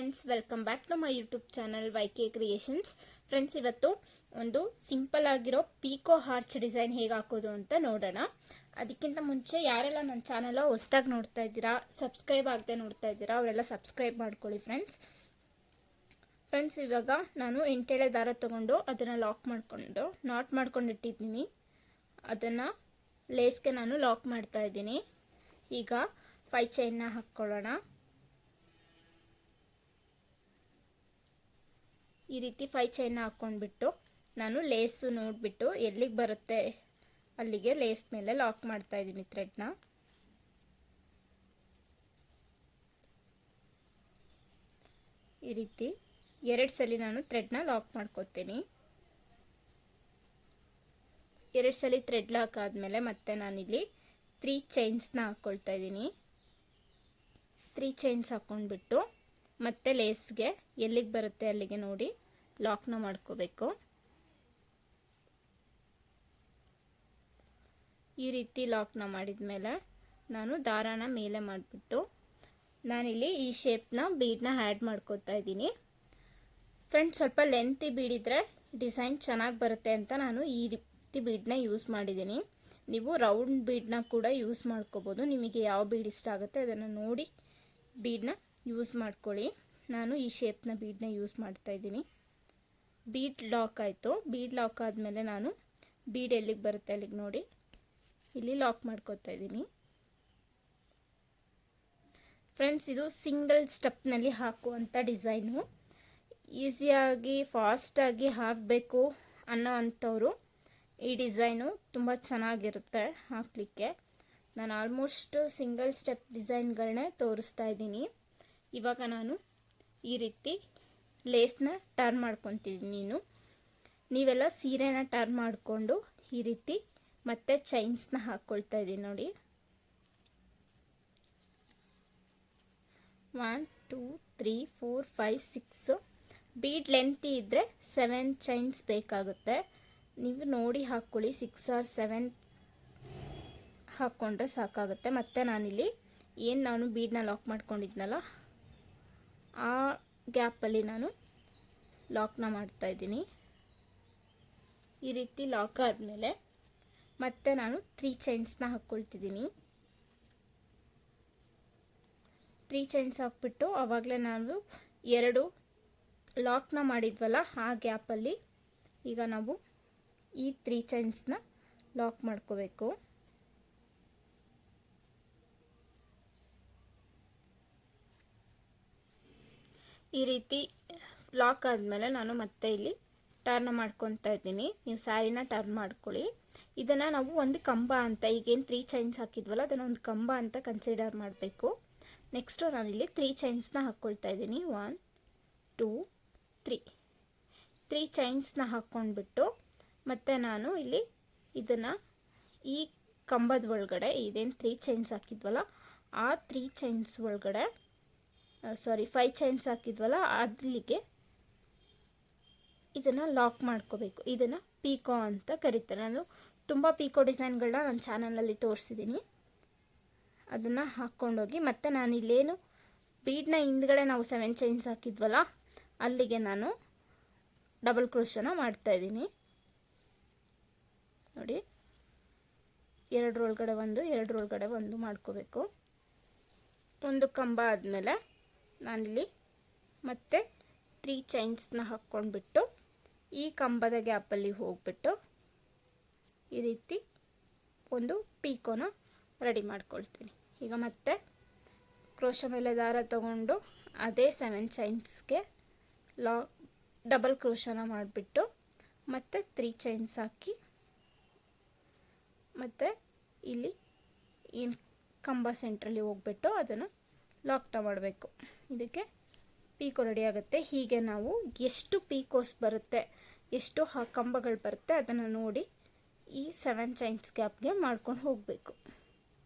Friends, welcome back to my YouTube channel YK creations. Friends, ಇವತ್ತು ಒಂದು simple ಆಗಿರೋ pico ಹಾರ್ಚ್ design ಹೇಗೆ ಹಾಕೋದು ಅಂತ ನೋಡೋಣ. ಅದಕ್ಕಿಂತ ಮುಂಚೆ ಯಾರೆಲ್ಲ ನನ್ನ ಚಾನಲ್ ಹೊಸದಾಗಿ ನೋಡ್ತಾ ಇದ್ದೀರಾ, ಸಬ್ಸ್ಕ್ರೈಬ್ ಆಗದೆ ನೋಡ್ತಾ ಇದ್ದೀರಾ, ಅವರೆಲ್ಲ ಸಬ್ಸ್ಕ್ರೈಬ್ ಮಾಡ್ಕೊಳ್ಳಿ ಫ್ರೆಂಡ್ಸ್. ಇವಾಗ ನಾನು ಎಂಟೆಳೆ ದಾರ ತೊಗೊಂಡು ಅದನ್ನು ಲಾಕ್ ಮಾಡಿಕೊಂಡು ನಾಟ್ ಮಾಡ್ಕೊಂಡು ಇಟ್ಟಿದ್ದೀನಿ. ಅದನ್ನು ಲೇಸ್ಗೆ ನಾನು ಲಾಕ್ ಮಾಡ್ತಾ ಇದ್ದೀನಿ. ಈಗ 5 ಚೈನ್ನ ಹಾಕ್ಕೊಳ್ಳೋಣ. ಈ ರೀತಿ 5 ಚೈನ್ನ ಹಾಕ್ಕೊಂಡ್ಬಿಟ್ಟು ನಾನು ಲೇಸು ನೋಡಿಬಿಟ್ಟು ಎಲ್ಲಿಗೆ ಬರುತ್ತೆ ಅಲ್ಲಿಗೆ ಲೇಸ್ ಮೇಲೆ ಲಾಕ್ ಮಾಡ್ತಾ ಇದ್ದೀನಿ ಥ್ರೆಡ್ನ. ಈ ರೀತಿ 2 ಸಲ ನಾನು ಥ್ರೆಡ್ನ ಲಾಕ್ ಮಾಡ್ಕೋತೀನಿ. 2 ಸಲ ಥ್ರೆಡ್ ಲಾಕ್ ಆದಮೇಲೆ ಮತ್ತೆ ನಾನಿಲ್ಲಿ 3 ಚೈನ್ಸ್ನ ಹಾಕ್ಕೊಳ್ತಾ ಇದ್ದೀನಿ. 3 ಚೈನ್ಸ್ ಹಾಕ್ಕೊಂಡ್ಬಿಟ್ಟು ಮತ್ತೆ ಲೇಸ್ಗೆ ಎಲ್ಲಿಗೆ ಬರುತ್ತೆ ಅಲ್ಲಿಗೆ ನೋಡಿ ಲಾಕ್ನ ಮಾಡ್ಕೋಬೇಕು. ಈ ರೀತಿ ಲಾಕ್ನ ಮಾಡಿದ ಮೇಲೆ ನಾನು ದಾರಾನ ಮೇಲೆ ಮಾಡಿಬಿಟ್ಟು ನಾನಿಲ್ಲಿ ಈ ಶೇಪ್ನ ಬೀಡನ್ನ ಆ್ಯಡ್ ಮಾಡ್ಕೋತಾ ಇದ್ದೀನಿ. ಫ್ರೆಂಡ್ಸ್, ಸ್ವಲ್ಪ ಲೆಂತಿ ಬೀಡಿದ್ರೆ ಡಿಸೈನ್ ಚೆನ್ನಾಗಿ ಬರುತ್ತೆ ಅಂತ ನಾನು ಈ ರೀತಿ ಬೀಡನ್ನ ಯೂಸ್ ಮಾಡಿದ್ದೀನಿ. ನೀವು ರೌಂಡ್ ಬೀಡನ್ನ ಕೂಡ ಯೂಸ್ ಮಾಡ್ಕೋಬೋದು. ನಿಮಗೆ ಯಾವ ಬೀಡ್ ಇಷ್ಟ ಆಗುತ್ತೆ ಅದನ್ನು ನೋಡಿ ಬೀಡನ್ನ ಯೂಸ್ ಮಾಡ್ಕೊಳ್ಳಿ. ನಾನು ಈ ಶೇಪ್ನ ಬೀಡನ್ನ ಯೂಸ್ ಮಾಡ್ತಾ ಇದ್ದೀನಿ. ಬೀಡ್ ಲಾಕ್ ಆಯಿತು. ಬೀಡ್ ಲಾಕ್ ಆದಮೇಲೆ ನಾನು ಬೀಡ್ ಎಲ್ಲಿಗೆ ಬರುತ್ತೆ ಅಲ್ಲಿಗೆ ನೋಡಿ ಇಲ್ಲಿ ಲಾಕ್ ಮಾಡ್ಕೋತಾ ಇದ್ದೀನಿ. ಫ್ರೆಂಡ್ಸ್, ಇದು ಸಿಂಗಲ್ ಸ್ಟೆಪ್ನಲ್ಲಿ ಹಾಕುವಂಥ ಡಿಸೈನು. ಈಸಿಯಾಗಿ ಫಾಸ್ಟಾಗಿ ಹಾಕಬೇಕು ಅನ್ನೋ ಅಂಥವ್ರು ಈ ಡಿಸೈನು ತುಂಬ ಚೆನ್ನಾಗಿರುತ್ತೆ ಹಾಕಲಿಕ್ಕೆ. ನಾನು ಆಲ್ಮೋಸ್ಟ್ ಸಿಂಗಲ್ ಸ್ಟೆಪ್ ಡಿಸೈನ್ಗಳನ್ನೇ ತೋರಿಸ್ತಾ ಇದ್ದೀನಿ. ಇವಾಗ ನಾನು ಈ ರೀತಿ ಲೇಸ್ನ ಟರ್ನ್ ಮಾಡ್ಕೊತಿದ್ದೀನಿ. ನೀವೆಲ್ಲ ಸೀರೆನ ಟರ್ನ್ ಮಾಡಿಕೊಂಡು ಈ ರೀತಿ ಮತ್ತೆ ಚೈನ್ಸ್ನ ಹಾಕ್ಕೊಳ್ತಾ ಇದ್ದೀನಿ ನೋಡಿ. 1 2 3 4 5 6 ಬೀಡ್ ಲೆಂತಿ ಇದ್ದರೆ 7 ಚೈನ್ಸ್ ಬೇಕಾಗುತ್ತೆ. ನೀವು ನೋಡಿ ಹಾಕ್ಕೊಳ್ಳಿ. 6 or 7 ಹಾಕ್ಕೊಂಡ್ರೆ ಸಾಕಾಗುತ್ತೆ. ಮತ್ತು ನಾನಿಲ್ಲಿ ನಾನು ಬೀಡನ್ನ ಲಾಕ್ ಮಾಡ್ಕೊಂಡಿದ್ನಲ್ಲ ಆ ಗ್ಯಾಪಲ್ಲಿ ನಾನು ಲಾಕ್ನ ಮಾಡ್ತಾ ಇದ್ದೀನಿ. ಈ ರೀತಿ ಲಾಕ್ ಆದಮೇಲೆ ಮತ್ತೆ ನಾನು 3 ಚೈನ್ಸ್ನ ಹಾಕ್ಕೊಳ್ತಿದ್ದೀನಿ. 3 ಚೈನ್ಸ್ ಹಾಕ್ಬಿಟ್ಟು ಆವಾಗಲೇ ನಾವು 2 ಲಾಕ್ನ ಮಾಡಿದ್ವಲ್ಲ ಆ ಗ್ಯಾಪಲ್ಲಿ ಈಗ ನಾವು ಈ 3 ಚೈನ್ಸ್ನ ಲಾಕ್ ಮಾಡ್ಕೋಬೇಕು. ಈ ರೀತಿ ಲಾಕ್ ಆದಮೇಲೆ ನಾನು ಮತ್ತೆ ಇಲ್ಲಿ ಟರ್ನ್ ಮಾಡ್ಕೊತಾ ಇದ್ದೀನಿ. ನೀವು ಸ್ಯಾರಿನ ಟರ್ನ್ ಮಾಡ್ಕೊಳ್ಳಿ. ಇದನ್ನು ನಾವು ಒಂದು ಕಂಬ ಅಂತ, ಈಗೇನು 3 ಚೈನ್ಸ್ ಹಾಕಿದ್ವಲ್ಲ ಅದನ್ನು ಒಂದು ಕಂಬ ಅಂತ ಕನ್ಸಿಡರ್ ಮಾಡಬೇಕು. ನೆಕ್ಸ್ಟು ನಾನಿಲ್ಲಿ 3 ಚೈನ್ಸ್ನ ಹಾಕ್ಕೊಳ್ತಾ ಇದ್ದೀನಿ. 1 2 3 ಚೈನ್ಸ್ನ ಹಾಕ್ಕೊಂಡ್ಬಿಟ್ಟು ಮತ್ತು ನಾನು ಇಲ್ಲಿ ಇದನ್ನು ಈ ಕಂಬದ ಒಳಗಡೆ ಇದೇನು 3 ಚೈನ್ಸ್ ಹಾಕಿದ್ವಲ್ಲ ಆ 3 ಚೈನ್ಸ್ ಒಳಗಡೆ 5 ಚೈನ್ಸ್ ಹಾಕಿದ್ವಲ್ಲ ಅಲ್ಲಿಗೆ ಇದನ್ನು ಲಾಕ್ ಮಾಡ್ಕೋಬೇಕು. ಇದನ್ನು ಪೀಕೋ ಅಂತ ಕರೀತಾರೆ. ನಾನು ತುಂಬ ಪೀಕೋ ಡಿಸೈನ್ಗಳನ್ನ ನನ್ನ ಚಾನಲಲ್ಲಿ ತೋರಿಸಿದ್ದೀನಿ. ಅದನ್ನು ಹಾಕ್ಕೊಂಡೋಗಿ ಮತ್ತು ನಾನು ಇಲ್ಲೇನು ಬೀಡನ್ನ ಹಿಂದ್ಗಡೆ ನಾವು 7 ಚೈನ್ಸ್ ಹಾಕಿದ್ವಲ್ಲ ಅಲ್ಲಿಗೆ ನಾನು ಡಬಲ್ ಕ್ರೋಶನ ಮಾಡ್ತಾಯಿದ್ದೀನಿ ನೋಡಿ. 2 ಒಳಗಡೆ 1 2 ಒಳಗಡೆ 1 ಮಾಡ್ಕೋಬೇಕು. ಒಂದು ಕಂಬ ಆದಮೇಲೆ ನಾನಿಲ್ಲಿ ಮತ್ತೆ 3 ಚೈನ್ಸ್ನ ಹಾಕ್ಕೊಂಡ್ಬಿಟ್ಟು ಈ ಕಂಬದ ಗ್ಯಾಪಲ್ಲಿ ಹೋಗ್ಬಿಟ್ಟು ಈ ರೀತಿ ಒಂದು ಪೀಕೋನ ರೆಡಿ ಮಾಡ್ಕೊಳ್ತೀನಿ. ಈಗ ಮತ್ತೆ ಕ್ರೋಶ ಮೇಲೆ ದಾರ ತಗೊಂಡು ಅದೇ 7 ಚೈನ್ಸ್ಗೆ ಡಬಲ್ ಕ್ರೋಶನ ಮಾಡಿಬಿಟ್ಟು ಮತ್ತೆ 3 ಚೈನ್ಸ್ ಹಾಕಿ ಮತ್ತು ಇಲ್ಲಿ ಈ ಕಂಬ ಸೆಂಟ್ರಲ್ಲಿ ಹೋಗ್ಬಿಟ್ಟು ಅದನ್ನು ಲಾಕ್ನ ಮಾಡಬೇಕು. ಇದಕ್ಕೆ ಪೀಕೋ ರೆಡಿ ಆಗುತ್ತೆ. ಹೀಗೆ ನಾವು ಎಷ್ಟು ಪೀಕೋಸ್ ಬರುತ್ತೆ, ಎಷ್ಟು ಕಂಬಗಳು ಬರುತ್ತೆ ಅದನ್ನು ನೋಡಿ ಈ 7 ಚೈನ್ಸ್ ಗ್ಯಾಪ್ಗೆ ಮಾಡ್ಕೊಂಡು ಹೋಗಬೇಕು.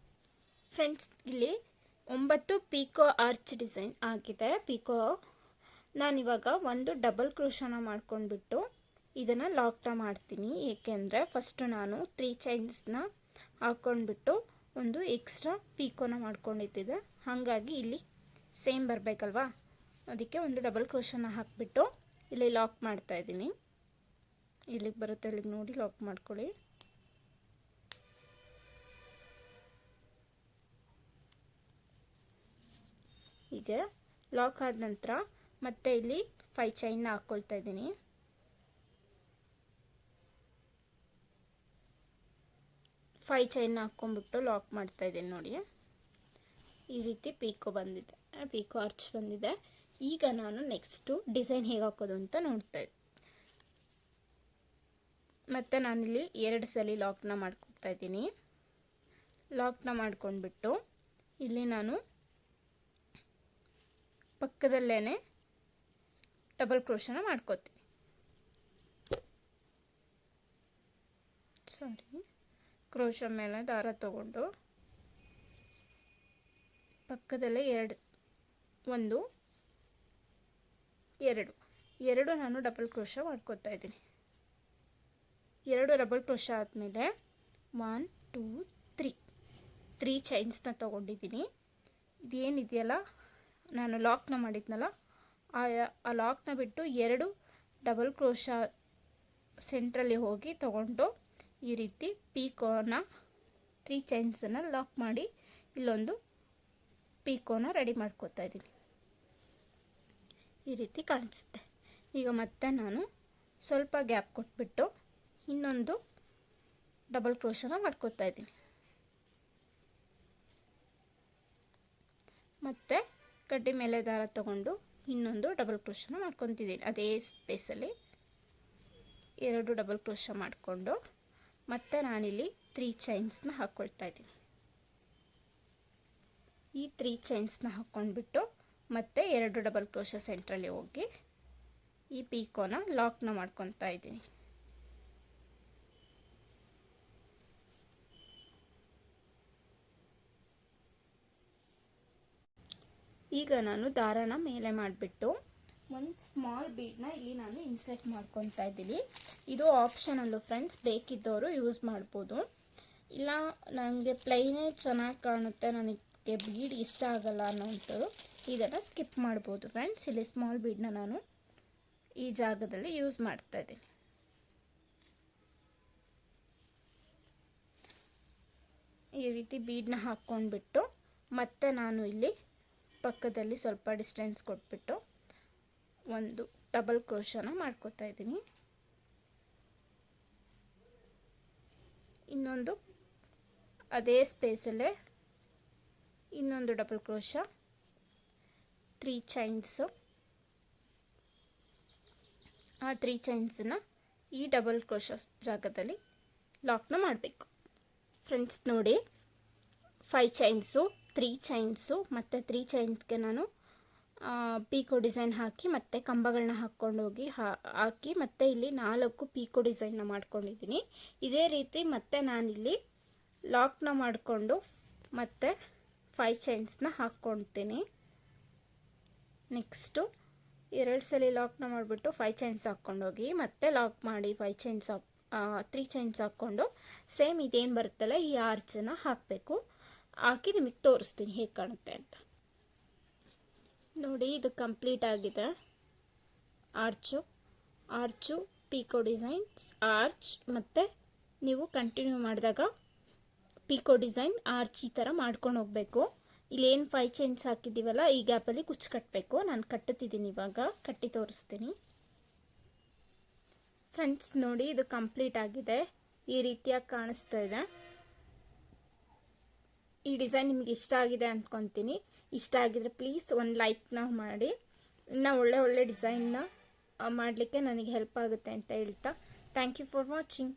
ಫ್ರೆಂಡ್ಸ್, ಇಲ್ಲಿ 9 ಪೀಕೋ ಆರ್ಚ್ ಡಿಸೈನ್ ಆಗಿದೆ. ಪೀಕೋ ನಾನಿವಾಗ ಒಂದು ಡಬಲ್ ಕ್ರೋಶನ ಮಾಡ್ಕೊಂಡ್ಬಿಟ್ಟು ಇದನ್ನು ಲಾಕ್ನ ಮಾಡ್ತೀನಿ. ಏಕೆಂದರೆ ಫಸ್ಟು ನಾನು 3 ಚೈನ್ಸ್ನ ಹಾಕ್ಕೊಂಡ್ಬಿಟ್ಟು ಒಂದು ಎಕ್ಸ್ಟ್ರಾ ಪೀಕೋನ ಮಾಡ್ಕೊಂಡಿದ್ದೆ. ಹಾಗಾಗಿ ಇಲ್ಲಿ ಸೇಮ್ ಬರಬೇಕಲ್ವಾ, ಅದಕ್ಕೆ ಒಂದು ಡಬಲ್ ಕ್ರೋಶನ ಹಾಕಿಬಿಟ್ಟು ಇಲ್ಲಿ ಲಾಕ್ ಮಾಡ್ತಾಯಿದ್ದೀನಿ. ಇಲ್ಲಿಗೆ ಬರುತ್ತೆ, ಇಲ್ಲಿಗೆ ನೋಡಿ ಲಾಕ್ ಮಾಡ್ಕೊಳ್ಳಿ. ಹೀಗೆ ಲಾಕ್ ಆದ ನಂತರ ಮತ್ತೆ ಇಲ್ಲಿ 5 ಚೈನ್ನ ಹಾಕ್ಕೊಳ್ತಾ ಇದ್ದೀನಿ. ಫೈವ್ ಚೈನ್ನ ಹಾಕ್ಕೊಂಡ್ಬಿಟ್ಟು ಲಾಕ್ ಮಾಡ್ತಾ ಇದ್ದೀನಿ. ನೋಡಿ ಈ ರೀತಿ ಪೀಕೋ ಬಂದಿದೆ, ಪೀಕೋ ಆರ್ಚ್ ಬಂದಿದೆ. ಈಗ ನಾನು ನೆಕ್ಸ್ಟು ಡಿಸೈನ್ ಹೇಗೆ ಹಾಕೋದು ಅಂತ ನೋಡ್ತಾ ಇದ್ದೆ. ಮತ್ತು ನಾನಿಲ್ಲಿ 2 ಸಲ ಲಾಕ್ನ ಮಾಡ್ಕೊತಾ ಇದ್ದೀನಿ. ಲಾಕ್ನ ಮಾಡ್ಕೊಂಡ್ಬಿಟ್ಟು ಇಲ್ಲಿ ನಾನು ಪಕ್ಕದಲ್ಲೇ ಡಬಲ್ ಕ್ರೋಶನ ಮಾಡ್ಕೋತೀನಿ. ಕ್ರೋಶ ಮೇಲೆ ದಾರ ತಗೊಂಡು ಪಕ್ಕದಲ್ಲೇ 1 2 ನಾನು ಡಬಲ್ ಕ್ರೋಶ ಮಾಡ್ಕೋತಾ ಇದ್ದೀನಿ. 2 ಡಬಲ್ ಕ್ರೋಶ ಆದಮೇಲೆ 1 2 3 ಚೈನ್ಸ್ನ ತೊಗೊಂಡಿದ್ದೀನಿ. ಇದೇನಿದೆಯಲ್ಲ ನಾನು ಲಾಕ್ನ ಮಾಡಿದ್ನಲ್ಲ, ಆ ಲಾಕ್ನ ಬಿಟ್ಟು 2 ಡಬಲ್ ಕ್ರೋಶ ಸೆಂಟ್ರಲ್ಲಿ ಹೋಗಿ ತಗೊಂಡು ಈ ರೀತಿ ಪೀಕೋನ 3 ಚೈನ್ಸನ್ನು ಲಾಕ್ ಮಾಡಿ ಇಲ್ಲೊಂದು ಪೀಕೋನ ರೆಡಿ ಮಾಡ್ಕೋತಾ ಇದ್ದೀನಿ. ಈ ರೀತಿ ಕಾಣಿಸುತ್ತೆ. ಈಗ ಮತ್ತೆ ನಾನು ಸ್ವಲ್ಪ ಗ್ಯಾಪ್ ಕೊಟ್ಬಿಟ್ಟು ಇನ್ನೊಂದು ಡಬಲ್ ಕ್ರೋಶನ ಮಾಡ್ಕೋತಾ ಇದ್ದೀನಿ. ಮತ್ತು ಕಡ್ಡಿ ಮೇಲೆ ದಾರ ತಗೊಂಡು ಇನ್ನೊಂದು ಡಬಲ್ ಕ್ರೋಶನ ಮಾಡ್ಕೊತಿದ್ದೀನಿ. ಅದೇ ಸ್ಪೇಸಲ್ಲಿ 2 ಡಬಲ್ ಕ್ರೋಶ ಮಾಡಿಕೊಂಡು ಮತ್ತು ನಾನಿಲ್ಲಿ 3 ಚೈನ್ಸ್ನ ಹಾಕ್ಕೊಳ್ತಾ ಇದ್ದೀನಿ. ಈ 3 ಚೈನ್ಸ್ನ ಹಾಕ್ಕೊಂಡ್ಬಿಟ್ಟು ಮತ್ತೆ 2 ಡಬಲ್ ಕ್ರೋಶ ಸೆಂಟ್ರಲ್ಲಿ ಹೋಗಿ ಈ ಪೀಕೋನ ಲಾಕ್ನ ಮಾಡ್ಕೊತಾ ಇದ್ದೀನಿ. ಈಗ ನಾನು ದಾರನ ಮೇಲೆ ಮಾಡಿಬಿಟ್ಟು ಒಂದು ಸ್ಮಾಲ್ ಬೀಡನ್ನ ಇಲ್ಲಿ ನಾನು ಇನ್ಸರ್ಟ್ ಮಾಡ್ಕೊತಾ ಇದ್ದೀನಿ. ಇದು ಆಪ್ಷನಲ್ಲು ಫ್ರೆಂಡ್ಸ್, ಬೇಕಿದ್ದವರು ಯೂಸ್ ಮಾಡ್ಬೋದು. ಇಲ್ಲ ನನಗೆ ಪ್ಲೈನೇ ಚೆನ್ನಾಗಿ ಕಾಣುತ್ತೆ, ನನಗೆ ಬೀಡ್ ಇಷ್ಟ ಆಗಲ್ಲ ಅನ್ನೋಂಥದ್ದು ಇದನ್ನು ಸ್ಕಿಪ್ ಮಾಡ್ಬೋದು ಫ್ರೆಂಡ್ಸ್. ಇಲ್ಲಿ ಸ್ಮಾಲ್ ಬೀಡನ್ನ ನಾನು ಈ ಜಾಗದಲ್ಲಿ ಯೂಸ್ ಮಾಡ್ತಾ ಇದ್ದೀನಿ. ಈ ರೀತಿ ಬೀಡನ್ನ ಹಾಕ್ಕೊಂಡ್ಬಿಟ್ಟು ಮತ್ತೆ ನಾನು ಇಲ್ಲಿ ಪಕ್ಕದಲ್ಲಿ ಸ್ವಲ್ಪ ಡಿಸ್ಟೆನ್ಸ್ ಕೊಟ್ಬಿಟ್ಟು ಒಂದು ಡಬಲ್ ಕ್ರೋಶನ ಮಾಡ್ಕೋತಾ ಇದ್ದೀನಿ. ಇನ್ನೊಂದು ಅದೇ ಸ್ಪೇಸಲ್ಲೇ ಇನ್ನೊಂದು ಡಬಲ್ ಕ್ರೋಶ, 3 ಚೈನ್ಸು. ಆ 3 ಚೈನ್ಸನ್ನು ಈ ಡಬಲ್ ಕ್ರೋಶ ಜಾಗದಲ್ಲಿ ಲಾಕ್ನ ಮಾಡಬೇಕು ಫ್ರೆಂಡ್ಸ್. ನೋಡಿ 5 ಚೈನ್ಸು, 3 ಚೈನ್ಸು ಮತ್ತು 3 ಚೈನ್ಸ್ಗೆ ನಾನು ಪೀಕೋ ಡಿಸೈನ್ ಹಾಕಿ ಮತ್ತು ಕಂಬಗಳನ್ನ ಹಾಕ್ಕೊಂಡೋಗಿ ಹಾಕಿ ಮತ್ತು ಇಲ್ಲಿ 4 ಪೀಕೋ ಡಿಸೈನ್ನ ಮಾಡ್ಕೊಂಡಿದ್ದೀನಿ. ಇದೇ ರೀತಿ ಮತ್ತೆ ನಾನಿಲ್ಲಿ ಲಾಕ್ನ ಮಾಡಿಕೊಂಡು ಮತ್ತು 5 ಚೈನ್ಸ್ನ ಹಾಕ್ಕೊಳ್ತೀನಿ. ನೆಕ್ಸ್ಟು 2 ಸಲ ಲಾಕ್ನ ಮಾಡಿಬಿಟ್ಟು 5 ಚೈನ್ಸ್ ಹಾಕ್ಕೊಂಡೋಗಿ ಮತ್ತೆ ಲಾಕ್ ಮಾಡಿ 3 ಚೈನ್ಸ್ ಹಾಕ್ಕೊಂಡು ಸೇಮ್ ಇದೇನು ಬರುತ್ತಲ್ಲ ಈ ಆರ್ಚನ್ನು ಹಾಕಬೇಕು. ಹಾಕಿ ನಿಮಗೆ ತೋರಿಸ್ತೀನಿ ಹೇಗೆ ಕಾಣುತ್ತೆ ಅಂತ. ನೋಡಿ ಇದು ಕಂಪ್ಲೀಟ್ ಆಗಿದೆ. ಆರ್ಚು ಪೀಕೋ ಡಿಸೈನ್ಸ್ ಆರ್ಚ್, ಮತ್ತು ನೀವು ಕಂಟಿನ್ಯೂ ಮಾಡಿದಾಗ ಪೀಕೋ ಡಿಸೈನ್ ಆರ್ಚ್ ಈ ಥರ ಮಾಡ್ಕೊಂಡು ಹೋಗಬೇಕು. ಇಲ್ಲೇನು 5 ಚೈನ್ಸ್ ಹಾಕಿದ್ದೀವಲ್ಲ ಈ ಗ್ಯಾಪಲ್ಲಿ ಕುಚ್ಚು ಕಟ್ಟಬೇಕು. ನಾನು ಕಟ್ಟುತ್ತಿದ್ದೀನಿ, ಇವಾಗ ಕಟ್ಟಿ ತೋರಿಸ್ತೀನಿ ಫ್ರೆಂಡ್ಸ್. ನೋಡಿ ಇದು ಕಂಪ್ಲೀಟ್ ಆಗಿದೆ, ಈ ರೀತಿಯಾಗಿ ಕಾಣಿಸ್ತಾ ಇದೆ. ಈ ಡಿಸೈನ್ ನಿಮಗೆ ಇಷ್ಟ ಆಗಿದೆ ಅಂದ್ಕೊತೀನಿ. ಇಷ್ಟ ಆಗಿದ್ರೆ ಪ್ಲೀಸ್ ಒಂದು ಲೈಕ್ನ ಮಾಡಿ. ಇನ್ನು ಒಳ್ಳೆ ಡಿಸೈನ್ನ ಮಾಡಲಿಕ್ಕೆ ನನಗೆ ಹೆಲ್ಪ್ ಆಗುತ್ತೆ ಅಂತ ಹೇಳ್ತಾ ಥ್ಯಾಂಕ್ ಯು ಫಾರ್ ವಾಚಿಂಗ್.